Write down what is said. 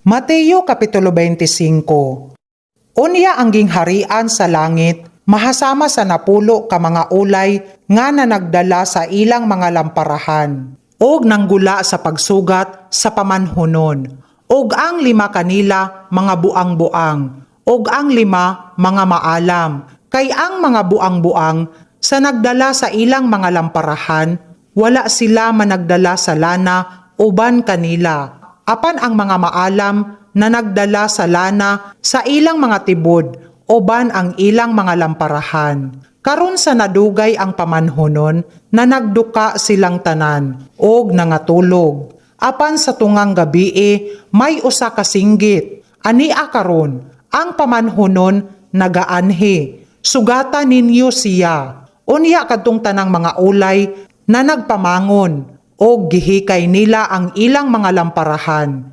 Mateo Kapitulo 25. Unya ang gingharian sa langit, mahasama sa napulo ka mga ulay nga na nagdala sa ilang mga lamparahan, og nanggula sa pagsugat sa pamanhunon, og ang 5 kanila mga buang-buang, og ang 5 mga maalam, kay ang mga buang-buang sa nagdala sa ilang mga lamparahan, wala sila managdala sa lana uban kanila. Apan ang mga maalam na nagdala sa lana sa ilang mga tibod, oban ang ilang mga lamparahan. Karon sa nadugay ang pamanhonon, na nagduka silang tanan, og nangatulog. Apan sa tungang gabii, may usa ka singgit. Ania karon, ang pamanhonon nagaanhi. Sugata ninyo siya. Unya kadtong tanang mga ulay na nagpamangon, o gihikay nila ang ilang mga lamparahan.